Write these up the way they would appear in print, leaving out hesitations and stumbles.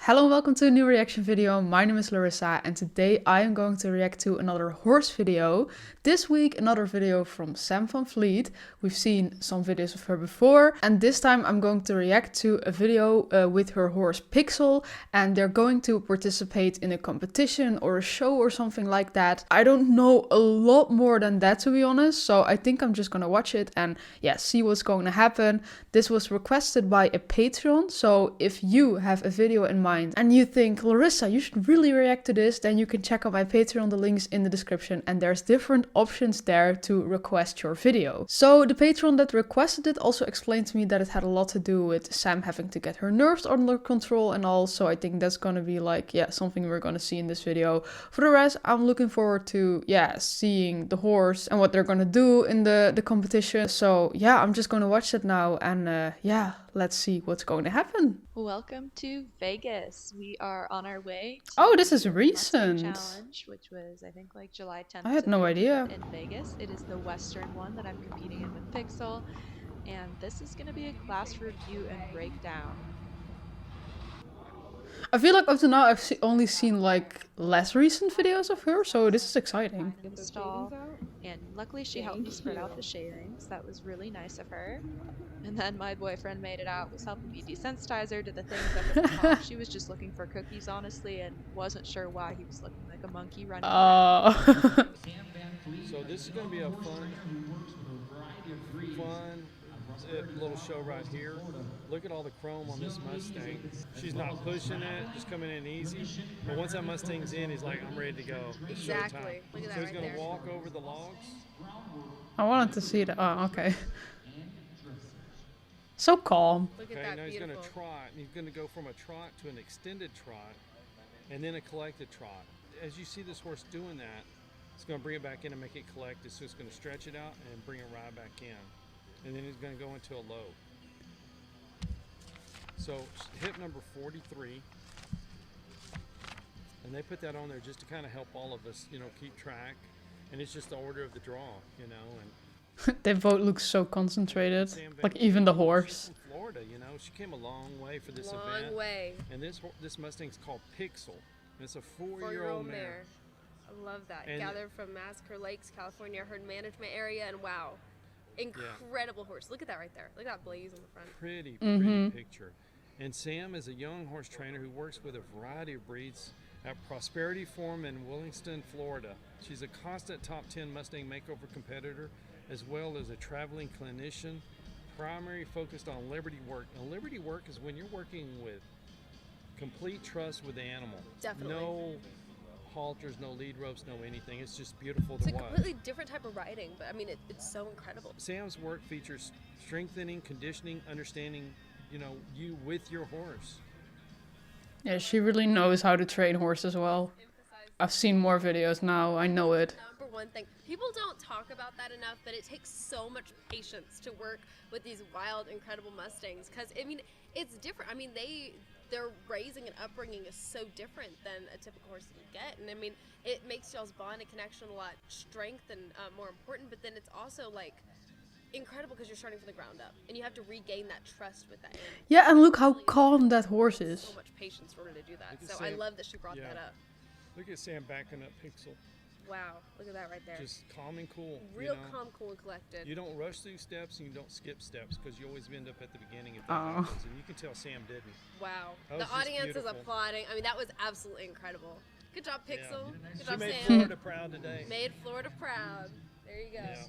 Hello and welcome to a new reaction video. My name is Larissa and today I am going to react to another horse video. This week another video from Sam VanFleet. We've seen some videos of her before and this time I'm going to react to a video with her horse Pixel, and they're going to participate in a competition or a show or something like that. I don't know a lot more than that, to be honest, so I think I'm just gonna watch it and see what's going to happen. This was requested by a Patreon, so if you have a video in mind and you think, Larissa, you should really react to this, then you can check out my Patreon, the link's in the description, and there's different options there to request your video. So the Patreon that requested it also explained to me that it had a lot to do with Sam having to get her nerves under control and all, so I think that's gonna be like, something we're gonna see in this video. For the rest, I'm looking forward to, seeing the horse and what they're gonna do in the competition. So I'm just gonna watch it now and let's see what's going to happen. Welcome to Vegas. We are on our way to Oh, this is the recent. Challenge, which was I think like July 10th. I had no idea. In Vegas. It is the Western one that I'm competing in with Pixel, and this is going to be a class review and breakdown. I feel like up to now I've only seen like less recent videos of her, so this is exciting. Install, and luckily she helped me spread out the shavings. That was really nice of her. And then my boyfriend made it out, was helping me desensitize her to the things up at the top. She was just looking for cookies, honestly, and wasn't sure why he was looking like a monkey running around. So this is going to be a fun little show right here. Look at all the chrome on this Mustang. She's not pushing it, just coming in easy. But once that Mustang's in, he's like, I'm ready to go. It's exactly. Look at that. So he's right going to there. walk over the logs. I wanted to see that. Oh, okay. So calm. Look at Okay, that, now he's beautiful. going to trot. And he's going to go from a trot to an extended trot and then a collected trot. As you see this horse doing that, it's going to bring it back in and make it collected. So it's going to stretch it out and bring it right back in. And then he's going to go into a low. So hip number 43. And they put that on there just to kind of help all of us, keep track. And it's just the order of the draw, and They both look so concentrated, Sam like even the horse. She's from Florida, she came a long way for this event. Long way. And this Mustang's called Pixel. And it's a four-year-old mare. I love that. And gathered from Massacre Lakes, California, herd management area, and wow, incredible horse. Look at that right there. Look at that blaze on the front. Pretty picture. And Sam is a young horse trainer who works with a variety of breeds at Prosperity Farm in Williston, Florida. She's a constant top 10 Mustang makeover competitor, as well as a traveling clinician, primary focused on liberty work. Now, liberty work is when you're working with complete trust with the animal. Definitely. No halters, no lead ropes, no anything. It's just beautiful It's to a watch. completely different type of riding, but I mean, it's so incredible. Sam's work features strengthening, conditioning, understanding, you with your horse. Yeah, she really knows how to train horses well. I've seen more videos now, I know it. Number one thing, people don't talk about that enough, but it takes so much patience to work with these wild, incredible Mustangs, because I mean, it's different. I mean, their raising and upbringing is so different than a typical horse that you get, and I mean, it makes y'all's bond and connection a lot strength and more important, but then it's also like incredible because you're starting from the ground up and you have to regain that trust with that animal. Yeah, and look how calm that horse is. So much patience in order to do that. Look at So I Sam. love that she brought that up. Look at Sam backing up Pixel. Wow, look at that right there. Just calm and cool. Real calm, cool, and collected. You don't rush through steps and you don't skip steps because you always end up at the beginning if that Aw. happens. And you can tell Sam didn't. Wow, That the was just audience is beautiful. applauding. I mean, that was absolutely incredible. Good job, Pixel. Good She job, made Sam. Florida proud today. Made Florida proud. There you go. Yeah.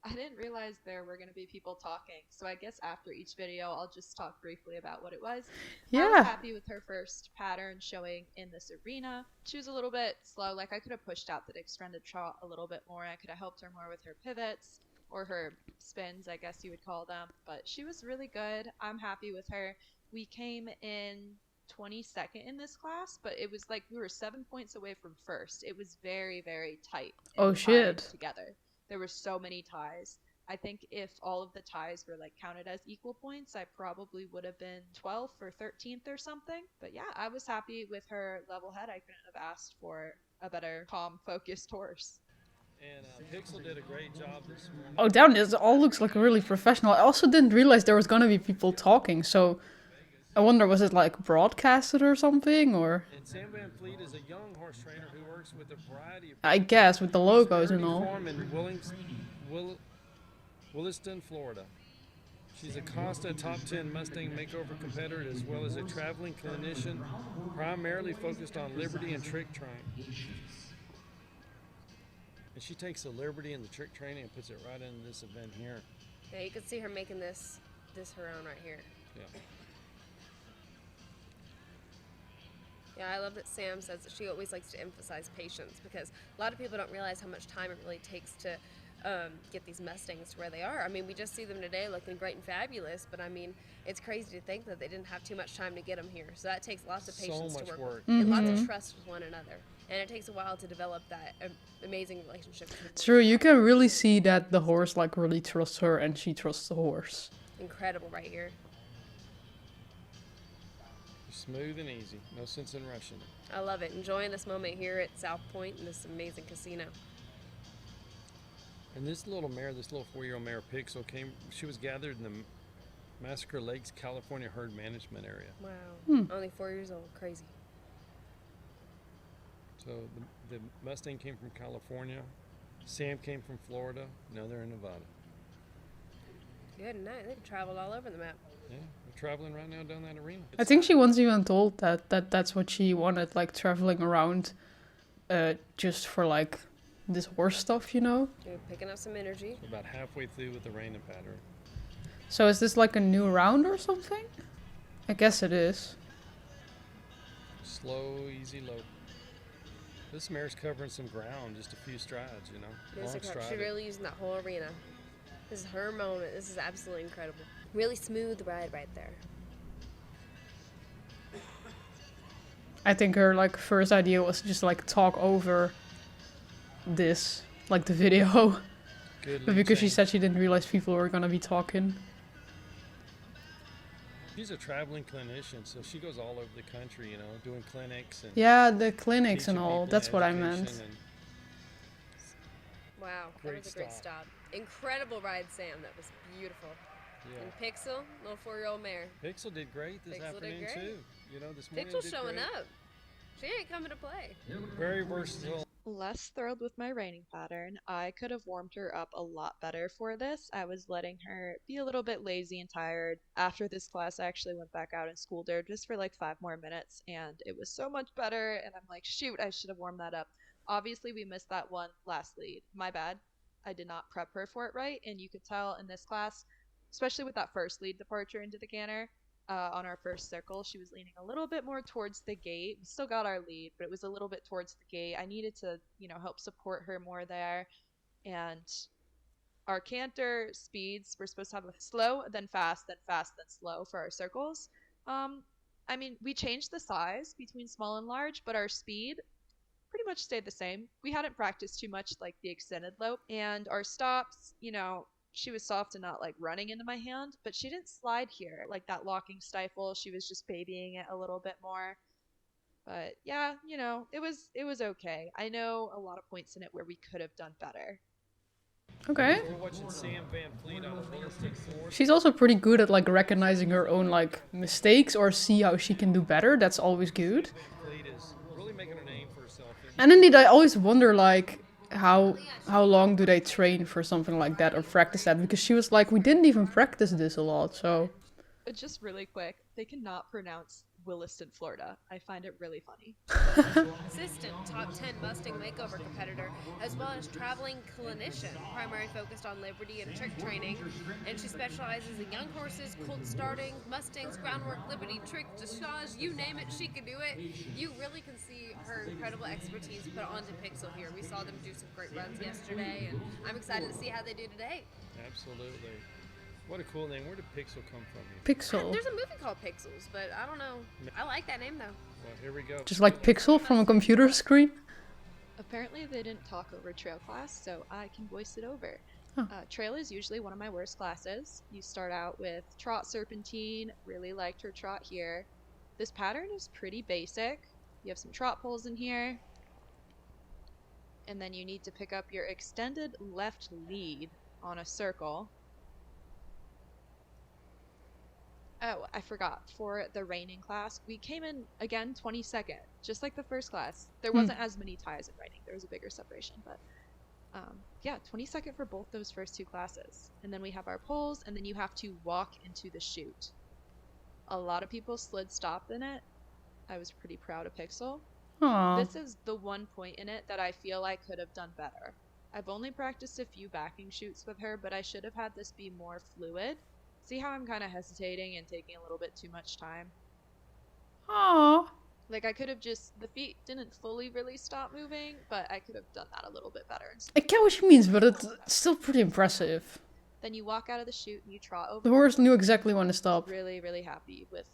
I didn't realize there were going to be people talking, so I guess after each video I'll just talk briefly about what it was. I was happy with her first pattern showing in this arena. She was a little bit slow, like I could have pushed out that extended trot a little bit more. I could have helped her more with her pivots or her spins, I guess you would call them, but she was really good. I'm happy with her. We came in 22nd in this class, but it was like we were 7 points away from first. It was very, very tight. Oh, shit. Together. There were so many ties. I think if all of the ties were like counted as equal points, I probably would have been 12th or 13th or something. But yeah, I was happy with her level head. I couldn't have asked for a better, calm, focused horse. And Pixel did a great job this morning. Oh damn, this all looks like really professional. I also didn't realize there was gonna be people talking, so I wonder, was it like broadcasted or something, or? And Sam VanFleet is a young horse trainer who works with a variety of... I guess, with the logos and all. Farm in Williston, Florida. She's a constant top 10 Mustang makeover competitor as well as a traveling clinician, primarily focused on liberty and trick training. And she takes the liberty and the trick training and puts it right into this event here. Yeah, you can see her making this her own right here. Yeah. Yeah, I love that Sam says that she always likes to emphasize patience, because a lot of people don't realize how much time it really takes to get these Mustangs to where they are. I mean, we just see them today looking great and fabulous, but I mean, it's crazy to think that they didn't have too much time to get them here. So that takes lots of patience to work with, and lots of trust with one another. And it takes a while to develop that amazing relationship. True, you can really see that the horse like really trusts her and she trusts the horse. Incredible right here. Smooth and easy, no sense in rushing. I love it. Enjoying this moment here at South Point in this amazing casino. And this little mare, this little 4-year-old mare, Pixel, she was gathered in the Massacre Lakes, California herd management area. Wow. Only 4 years old. Crazy. So the Mustang came from California. Sam came from Florida. Now they're in Nevada. Good night. They've traveled all over the map. Yeah, we're traveling right now down that arena. I think she once even told that's what she wanted, like traveling around just for like this horse stuff, you know? You're picking up some energy. We're about halfway through with the reining pattern. So is this like a new round or something? I guess it is. Slow, easy, low. This mare's covering some ground, just a few strides, you know. She's really using that whole arena. This is her moment. This is absolutely incredible. Really smooth ride right there. I think her like first idea was just like talk over this, like the video. Good But because she said she didn't realize people were gonna be talking. She's a traveling clinician, so she goes all over the country, you know, doing clinics and yeah, the clinics and all. That's what I meant. Wow, that was a great stop. Incredible ride, Sam. That was beautiful. Yeah. And Pixel, little 4-year-old mare. Pixel did great this afternoon too. You know, this morning Pixel's showing up. She ain't coming to play. Very versatile. Less thrilled with my reining pattern. I could have warmed her up a lot better for this. I was letting her be a little bit lazy and tired. After this class, I actually went back out and schooled her just for like 5 more minutes, and it was so much better, and I'm like, shoot, I should have warmed that up. Obviously, we missed that one last lead. My bad. I did not prep her for it right, and you could tell in this class, especially with that first lead departure into the canter, on our first circle, she was leaning a little bit more towards the gate. We still got our lead, but it was a little bit towards the gate. I needed to, you know, help support her more there. And our canter speeds, we're supposed to have a slow, then fast, then fast, then slow for our circles. I mean, we changed the size between small and large, but our speed pretty much stayed the same. We hadn't practiced too much like the extended lope, and our stops, you know, she was soft and not like running into my hand, but she didn't slide here like that locking stifle. She was just babying it a little bit more. But yeah, you know, it was okay. I know a lot of points in it where we could have done better. Okay. We're watching Sam VanFleet on a Williston, Florida. She's also pretty good at like recognizing her own like mistakes or see how she can do better. That's always good. VanFleet is really making a name for herself. And indeed, I always wonder like how long do they train for something like that or practice that? Because she was like, we didn't even practice this a lot, so. Just really quick, they cannot pronounce Williston, Florida. I find it really funny. Assistant top 10 Mustang makeover competitor, as well as traveling clinician, primarily focused on liberty and trick training, and she specializes in young horses, colt starting, Mustangs, groundwork, liberty, trick, dressage, you name it, she can do it. You really can see her incredible expertise put onto Pixel here. We saw them do some great runs yesterday, and I'm excited to see how they do today. Absolutely. What a cool name. Where did Pixel come from? Pixel. There's a movie called Pixels, but I don't know. I like that name though. Well, here we go. Just like Pixel from a computer screen? Apparently they didn't talk over trail class, so I can voice it over. Huh. Trail is usually one of my worst classes. You start out with trot serpentine. Really liked her trot here. This pattern is pretty basic. You have some trot poles in here. And then you need to pick up your extended left lead on a circle. Oh, I forgot. For the reining class, we came in, again, 22nd, just like the first class. There wasn't as many ties in reining. There was a bigger separation, but yeah, 22nd for both those first two classes. And then we have our poles, and then you have to walk into the chute. A lot of people slid stopped in it. I was pretty proud of Pixel. Aww. This is the one point in it that I feel I could have done better. I've only practiced a few backing shoots with her, but I should have had this be more fluid. See how I'm kind of hesitating and taking a little bit too much time? Aww. Like, I could have just, the feet didn't fully really stop moving, but I could have done that a little bit better. I get what she means, but it's still pretty impressive. Then you walk out of the chute and you trot over. The horse knew exactly when to stop. Really, really happy with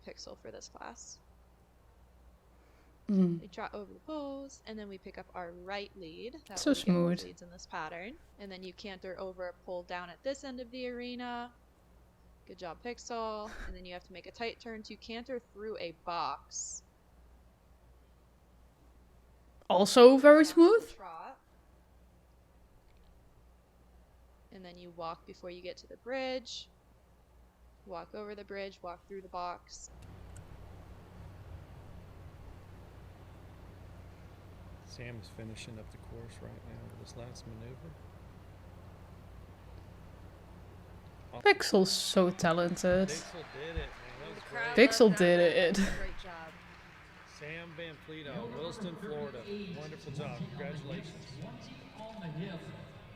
Pixel for this class. Mm. We trot over the poles, and then we pick up our right lead. That's so smooth. Leads in this pattern. And then you canter over a pole down at this end of the arena. Good job, Pixel. And then you have to make a tight turn to canter through a box. Also very smooth. Trot. And then you walk before you get to the bridge. Walk over the bridge, walk through the box. Sam is finishing up the course right now with this last maneuver. Pixel's so talented. Pixel did it, man. That was great. Pixel did it. Great job. Sam VanFleet out of Williston, Florida. Wonderful job. Congratulations.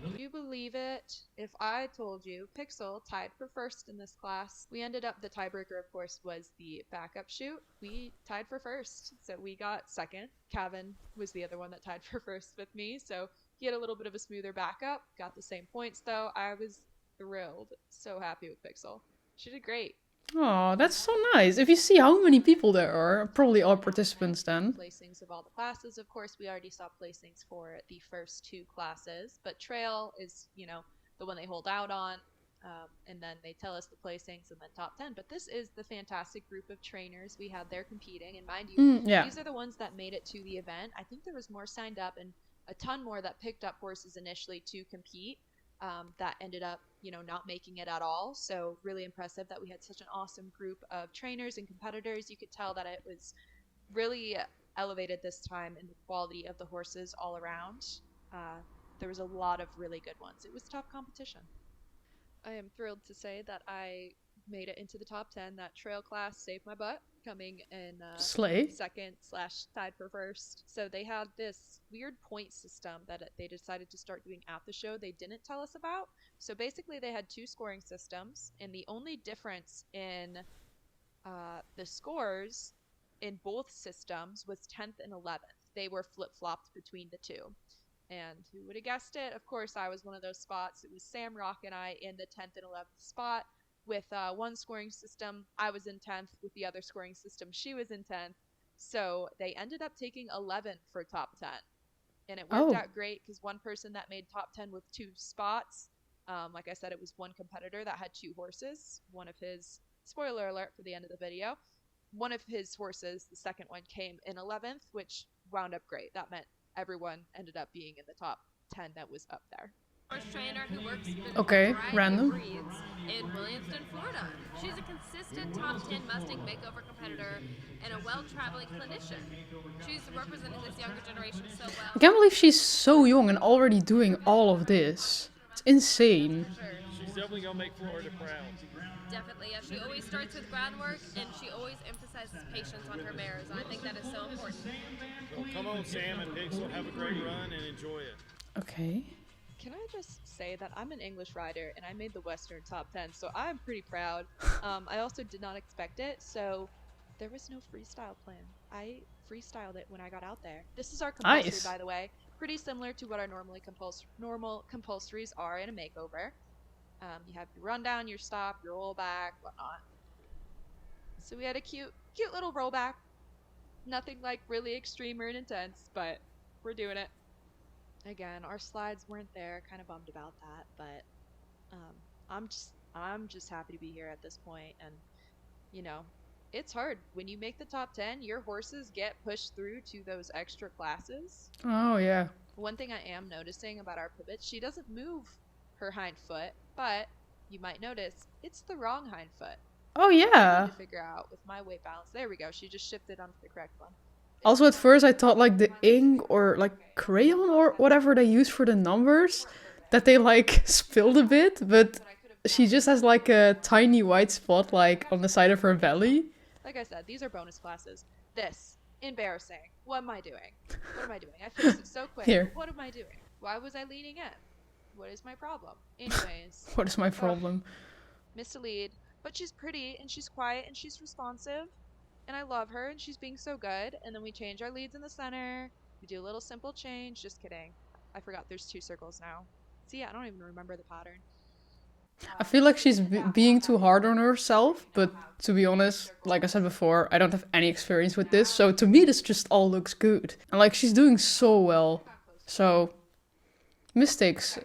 Do you believe it? If I told you Pixel tied for first in this class, we ended up, the tiebreaker, of course, was the backup shoot. We tied for first, so we got second. Kevin was the other one that tied for first with me, so he had a little bit of a smoother backup. Got the same points, though. I was thrilled. So happy with Pixel. She did great. Oh, that's so nice. If you see how many people there are, probably all participants then. Placings of all the classes, of course. We already saw placings for the first two classes, but trail is, you know, the one they hold out on, and then they tell us the placings and then top 10. But this is the fantastic group of trainers we had there competing, and mind you, these are the ones that made it to the event. I think there was more signed up and a ton more that picked up horses initially to compete. That ended up, you know, not making it at all. So really impressive that we had such an awesome group of trainers and competitors. You could tell that it was really elevated this time in the quality of the horses all around. There was a lot of really good ones. It was tough competition. I am thrilled to say that I made it into the top 10. That trail class saved my butt, coming in second / tied for first. So they had this weird point system that they decided to start doing at the show they didn't tell us about. So basically they had two scoring systems, and the only difference in the scores in both systems was 10th and 11th. They were flip-flopped between the two. And who would have guessed it? Of course, I was one of those spots. It was Sam Rock and I in the 10th and 11th spot. With one scoring system, I was in 10th. With the other scoring system, she was in 10th. So they ended up taking 11th for top 10. And it worked out great because one person that made top 10 with two spots, like I said, it was one competitor that had two horses. One of his, spoiler alert for the end of the video, one of his horses, the second one, came in 11th, which wound up great. That meant everyone ended up being in the top 10 that was up there. Horse trainer who works with random breeds in Williamston, Florida. She's a consistent top 10 Mustang makeover competitor and a well-traveling clinician. She's representing this younger generation so well. I can't believe she's so young and already doing all of this. It's insane. For sure. She's definitely going to make Florida proud. Definitely, yeah. She always starts with groundwork, and she always emphasizes patience on her mares, and I think that is so important. Well, come on, Sam and Pixel, have a great run and enjoy it. Okay. Can I just say that I'm an English rider and I made the Western top 10, so I'm pretty proud. I also did not expect it, so there was no freestyle plan. I freestyled it when I got out there. This is our compulsory, by the way. Pretty similar to what our normal compulsories are in a makeover. You have your rundown, your stop, your rollback, whatnot. So we had a cute little rollback. Nothing like really extreme or intense, but we're doing it. Again, our slides weren't there. Kind of bummed about that, but I'm just happy to be here at this point. And you know, it's hard when you make the top 10. Your horses get pushed through to those extra classes. Oh yeah. One thing I am noticing about our pivot, she doesn't move her hind foot, but you might notice it's the wrong hind foot. Oh I yeah. need to figure out with my weight balance. There we go. She just shifted onto the correct one. Also at first I thought like the ink or like crayon or whatever they use for the numbers, that they like spilled a bit, but she just has like a tiny white spot like on the side of her belly. Like I said, these are bonus classes. This, embarrassing. What am I doing? What am I doing? I finished it so quick. Here. What am I doing? Why was I leaning in? What is my problem? Anyways. What is my problem? Missed a lead, but she's pretty and she's quiet and she's responsive. And I love her and she's being so good. And then we change our leads in the center. We do a little simple change. Just kidding. I forgot there's 2 circles now. See, I don't even remember the pattern. I feel like she's being too hard on herself, but to be honest, like I said before, I don't have any experience with this, so to me this just all looks good. And like she's doing so well. So mistakes,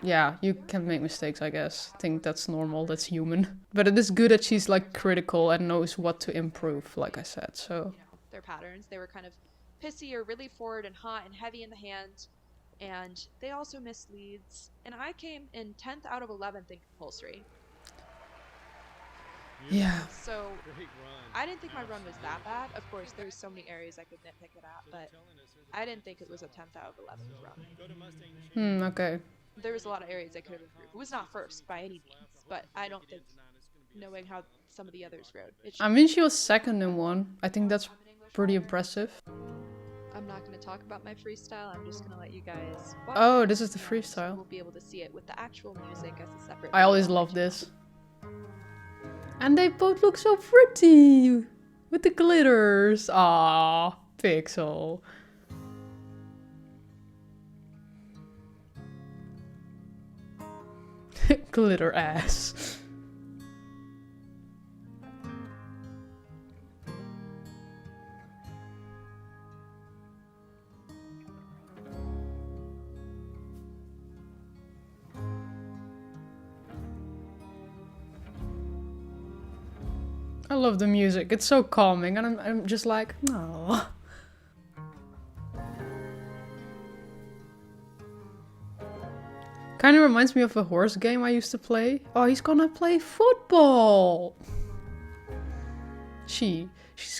yeah, you can make mistakes, I guess. I think that's normal, that's human. But it is good that she's like critical and knows what to improve, like I said, so. Their patterns, they were kind of pissy or really forward and hot and heavy in the hand. And they also missed leads. And I came in 10th out of 11th in compulsory. Yeah. So I didn't think my run was that bad. Of course, there's so many areas I could nitpick it at, but I didn't think it was a 10th out of 11th run. Okay. There was a lot of areas I could have improved. It was not first by any means, but I don't think, knowing how some of the others rode. I mean, she was second in one. I think that's pretty impressive. I'm not going to talk about my freestyle. I'm just going to let you guys watch. Oh, this is the freestyle. We'll be able to see it with the actual music as a separate. I always love this. And they both look so pretty with the glitters. Ah, Pixel. Glitter ass. I love the music. It's so calming, and I'm just like, no. Kind of reminds me of a horse game I used to play. Oh, he's gonna play football. She's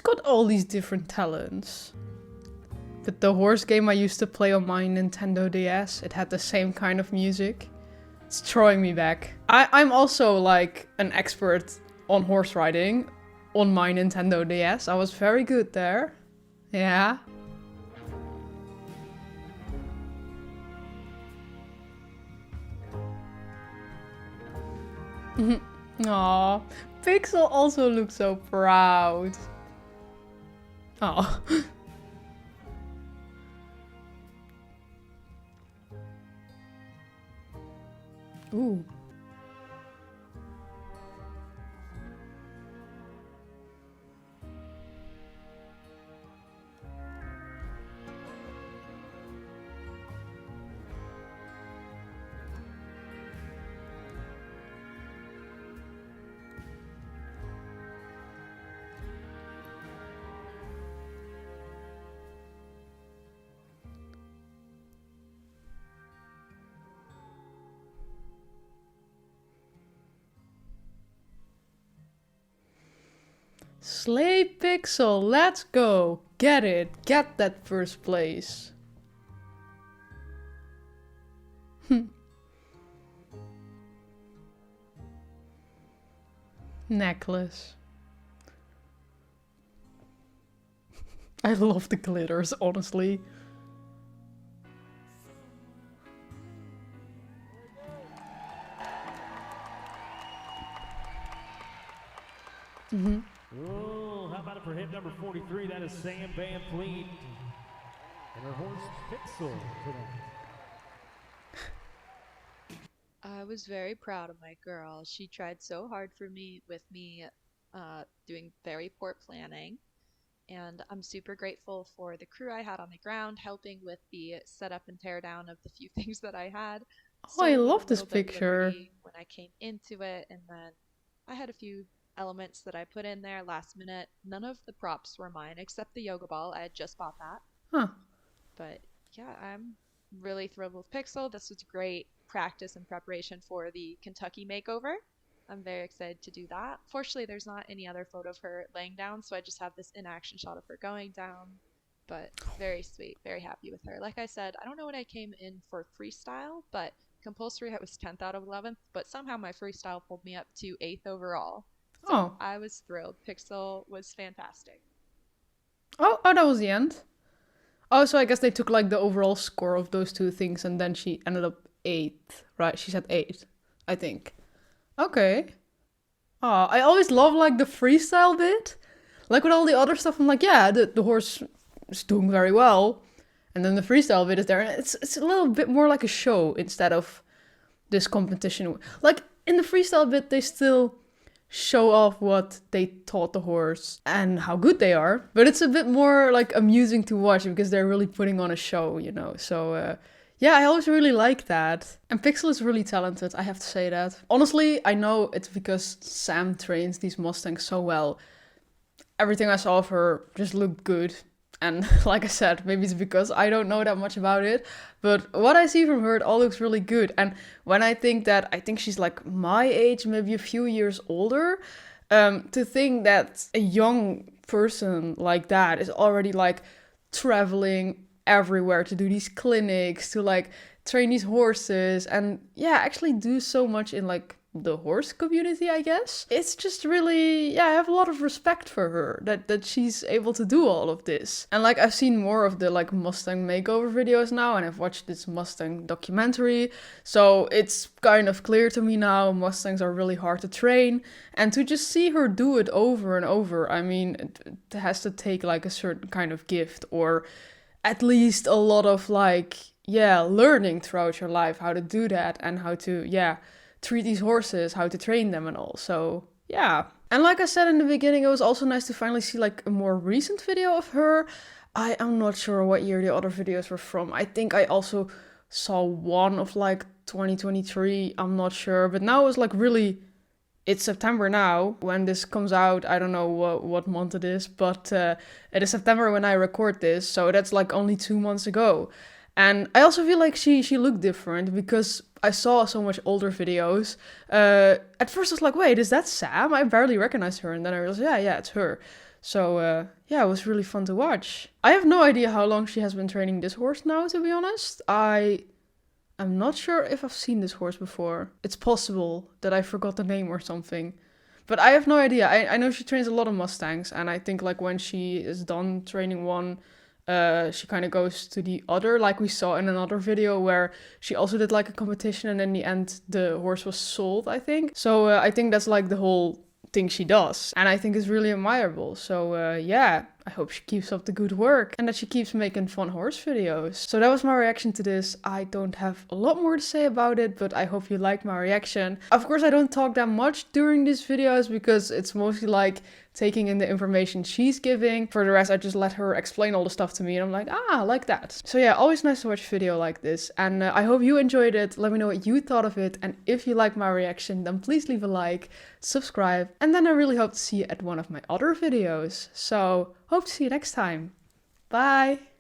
got all these different talents. But the horse game I used to play on my Nintendo DS, it had the same kind of music. It's throwing me back. I'm also like an expert on horse riding on my Nintendo DS. I was very good there. Yeah. Aw, Pixel also looks so proud. Aw. Ooh. Slay Pixel, let's go! Get it! Get that first place! Necklace. I love the glitters, honestly. Oh, how about it for hit number 43? That is Sam VanFleet and her horse Pixel tonight. I was very proud of my girl. She tried so hard for me with me doing very poor planning. And I'm super grateful for the crew I had on the ground helping with the setup and tear down of the few things that I had. Oh, I love this picture. When I came into it, and then I had a few elements that I put in there last minute. None of the props were mine except the yoga ball. I had just bought that. Huh. But yeah, I'm really thrilled with Pixel. This was great practice and preparation for the Kentucky makeover. I'm very excited to do that. Fortunately, there's not any other photo of her laying down, so I just have this in-action shot of her going down. But very sweet, very happy with her. Like I said, I don't know what I came in for freestyle, but compulsory I was 10th out of 11th, but somehow my freestyle pulled me up to 8th overall. So I was thrilled. Pixel was fantastic. Oh, that was the end. Oh, so I guess they took like the overall score of those two things and then she ended up 8th, right? She said 8, I think. Okay. Oh, I always love like the freestyle bit. Like with all the other stuff, I'm like, yeah, the horse is doing very well. And then the freestyle bit is there. And it's a little bit more like a show instead of this competition. Like in the freestyle bit, they still show off what they taught the horse and how good they are. But it's a bit more like amusing to watch because they're really putting on a show, you know. So yeah, I always really like that. And Pixel is really talented, I have to say that. Honestly, I know it's because Sam trains these Mustangs so well. Everything I saw of her just looked good. And like I said, maybe it's because I don't know that much about it. But what I see from her, it all looks really good. And when I think she's like my age, maybe a few years older. To think that a young person like that is already like traveling everywhere to do these clinics, to like train these horses. And yeah, actually do so much in like the horse community, I guess. It's just really, yeah, I have a lot of respect for her that she's able to do all of this. And like I've seen more of the like Mustang makeover videos now, and I've watched this Mustang documentary, so it's kind of clear to me now Mustangs are really hard to train, and to just see her do it over and over, I mean, it has to take like a certain kind of gift, or at least a lot of like, yeah, learning throughout your life how to do that and how to, yeah, treat these horses, how to train them and all. So yeah. And like I said in the beginning, it was also nice to finally see like a more recent video of her. I am not sure what year the other videos were from. I think I also saw one of like 2023. I'm not sure. But now it's like really, it's September now. When this comes out, I don't know what month it is. But it is September when I record this. So that's like only 2 months ago. And I also feel like she looked different because I saw so much older videos. At first I was like, wait, is that Sam? I barely recognized her. And then I realized, yeah, it's her. So yeah, it was really fun to watch. I have no idea how long she has been training this horse now, to be honest. I'm not sure if I've seen this horse before. It's possible that I forgot the name or something. But I have no idea. I know she trains a lot of Mustangs. And I think like when she is done training one, she kind of goes to the other, like we saw in another video where she also did like a competition and in the end the horse was sold, I think. So I think that's like the whole thing she does, and I think it's really admirable. So yeah, I hope she keeps up the good work and that she keeps making fun horse videos. So that was my reaction to this. I don't have a lot more to say about it, but I hope you liked my reaction. Of course, I don't talk that much during these videos because it's mostly like taking in the information she's giving. For the rest, I just let her explain all the stuff to me and I'm like, like that. So yeah, always nice to watch a video like this. And I hope you enjoyed it. Let me know what you thought of it. And if you like my reaction, then please leave a like, subscribe. And then I really hope to see you at one of my other videos. So hope to see you next time. Bye!